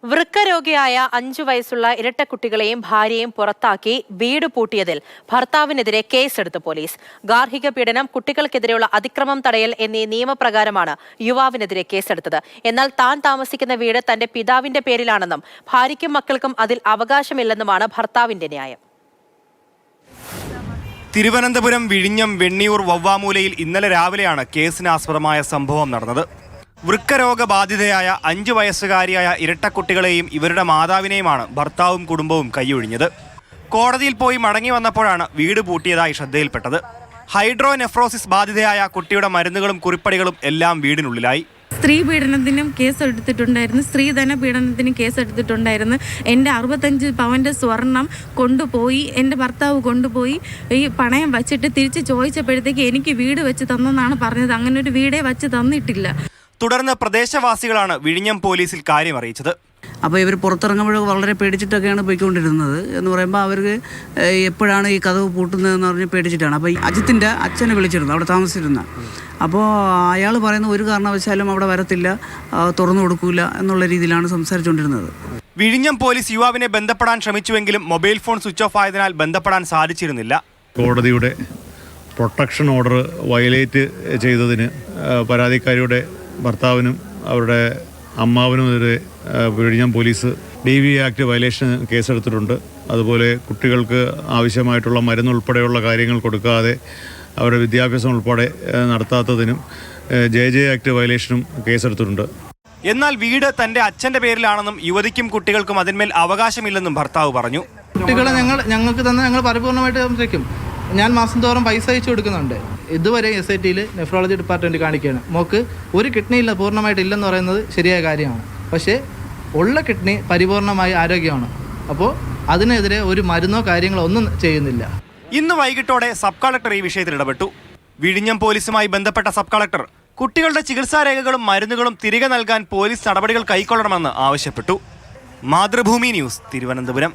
വൃക്കരോഗിയായ 5 വയസ്സുള്ള ഇരട്ടക്കുട്ടികളെയും ഭാര്യയും പുറത്താക്കി വീട് പൂട്ടിയതിൽ ഭർത്താവിനെതിരെ കേസെടുത്ത് പോലീസ്. ഗാർഹിക പീഡനം, കുട്ടികൾക്കെതിരെയുള്ള അതിക്രമം തടയൽ എന്നീ നിയമപ്രകാരമാണ് യുവാവിനെതിരെ കേസെടുത്തത്. എന്നാൽ താൻ താമസിക്കുന്ന വീട് തന്റെ പിതാവിന്റെ പേരിലാണെന്നും ഭാര്യയ്ക്കും മക്കൾക്കും അതിൽ അവകാശമില്ലെന്നുമാണ് ഭർത്താവിന്റെ ന്യായം. തിരുവനന്തപുരം വിഴിഞ്ഞം വെണ്ണിയൂർ വവ്വാമൂലയിൽ ഇന്നലെ രാവിലെയാണ് കേസിനാസ്പദമായ സംഭവം നടന്നത്. വൃക്കരോഗബാധിതയായ 5 വയസ്സുകാരിയായ ഇരട്ടക്കുട്ടികളെയും ഇവരുടെ മാതാവിനെയുമാണ് ഭർത്താവും കുടുംബവും കൈയൊഴിഞ്ഞത്. കോടതിയിൽ പോയി മടങ്ങി വന്നപ്പോഴാണ് വീട് പൂട്ടിയതായി ശ്രദ്ധയിൽപ്പെട്ടത്. ഹൈഡ്രോനെഫ്രോസിസ് ബാധിതയായ കുട്ടിയുടെ മരുന്നുകളും കുറിപ്പടികളും എല്ലാം വീടിനുള്ളിലായി. സ്ത്രീ പീഡനത്തിനും കേസെടുത്തിട്ടുണ്ടായിരുന്നു, സ്ത്രീധന പീഡനത്തിനും കേസെടുത്തിട്ടുണ്ടായിരുന്നു. എൻ്റെ 65 പവൻ്റെ സ്വർണം കൊണ്ടുപോയി എൻ്റെ ഭർത്താവ് കൊണ്ടുപോയി ഈ പണയം വച്ചിട്ട് തിരിച്ച് ചോദിച്ചപ്പോഴത്തേക്ക് എനിക്ക് വീട് വെച്ച് തന്നെന്നാണ് പറഞ്ഞത്. അങ്ങനെ ഒരു വീടേ വെച്ച് തന്നിട്ടില്ല. തുടർന്ന് പ്രദേശവാസികളാണ് വിഴിഞ്ഞം പോലീസിൽ കാര്യം അറിയിച്ചത്. അപ്പോൾ ഇവർ പുറത്തിറങ്ങുമ്പോൾ വളരെ പേടിച്ചിട്ടൊക്കെയാണ് പോയിക്കൊണ്ടിരുന്നത്. എന്ന് പറയുമ്പോൾ അവർക്ക് എപ്പോഴാണ് ഈ കതവ് പൂട്ടുന്നതെന്ന് പറഞ്ഞ് പേടിച്ചിട്ടാണ്. അപ്പോൾ ഈ അജിത്തിൻ്റെ അച്ഛനെ വിളിച്ചിരുന്നു, അവിടെ താമസിച്ചിരുന്ന. അപ്പോൾ അയാൾ പറയുന്ന ഒരു കാരണവശാലും അവിടെ വരത്തില്ല, തുറന്നു കൊടുക്കൂല എന്നുള്ള രീതിയിലാണ് സംസാരിച്ചുകൊണ്ടിരുന്നത്. വിഴിഞ്ഞം പോലീസ് യുവാവിനെ ബന്ധപ്പെടാൻ ശ്രമിച്ചുവെങ്കിലും മൊബൈൽ ഫോൺ സ്വിച്ച് ഓഫ് ആയതിനാൽ ബന്ധപ്പെടാൻ സാധിച്ചിരുന്നില്ല. കോടതിയുടെ പ്രൊട്ടക്ഷൻ ഓർഡർ വയലേറ്റ് ചെയ്തതിന് പരാതിക്കാരിയുടെ ഭർത്താവിനും അവരുടെ അമ്മാവനുമെതിരെ വിഴിഞ്ഞം പോലീസ് DV ആക്ട് വയലേഷൻ കേസെടുത്തിട്ടുണ്ട്. അതുപോലെ കുട്ടികൾക്ക് ആവശ്യമായിട്ടുള്ള മരുന്നുൾപ്പെടെയുള്ള കാര്യങ്ങൾ കൊടുക്കാതെ അവരുടെ വിദ്യാഭ്യാസം ഉൾപ്പെടെ നടത്താത്തതിനും JJ ആക്ട് വയലേഷനും കേസെടുത്തിട്ടുണ്ട്. എന്നാൽ വീട് തന്റെ അച്ഛന്റെ പേരിലാണെന്നും യുവതിക്കും കുട്ടികൾക്കും അതിന്മേൽ അവകാശമില്ലെന്നും ഭർത്താവ് പറഞ്ഞു. കുട്ടികളെ ഞങ്ങൾക്ക് തന്നെ ഞങ്ങൾ പരിപൂർണമായിട്ട് സംരക്ഷിക്കും. ഞാൻ മാസം തോറും പൈസ അയച്ചു കൊടുക്കുന്നുണ്ട്. ഇതുവരെ SITയിൽ നെഫ്രോളജി ഡിപ്പാർട്ട്മെൻറ്റ് കാണിക്കുകയാണ്. മോക്ക് ഒരു കിഡ്നി ഇല്ല, പൂർണ്ണമായിട്ട് ഇല്ലെന്ന് പറയുന്നത് ശരിയായ കാര്യമാണ്. പക്ഷേ ഉള്ള കിഡ്നി പരിപൂർണമായി ആരോഗ്യമാണ്. അപ്പോൾ അതിനെതിരെ ഒരു മരുന്നോ കാര്യങ്ങളോ ഒന്നും ചെയ്യുന്നില്ല. ഇന്ന് വൈകിട്ടോടെ സബ് കളക്ടർ ഈ വിഷയത്തിൽ ഇടപെട്ടു. വിഴിഞ്ഞം പോലീസുമായി ബന്ധപ്പെട്ട സബ് കളക്ടർ കുട്ടികളുടെ ചികിത്സാരേഖകളും മരുന്നുകളും തിരികെ നൽകാൻ പോലീസ് നടപടികൾ കൈക്കൊള്ളണമെന്ന് ആവശ്യപ്പെട്ടു. മാതൃഭൂമി ന്യൂസ്, തിരുവനന്തപുരം.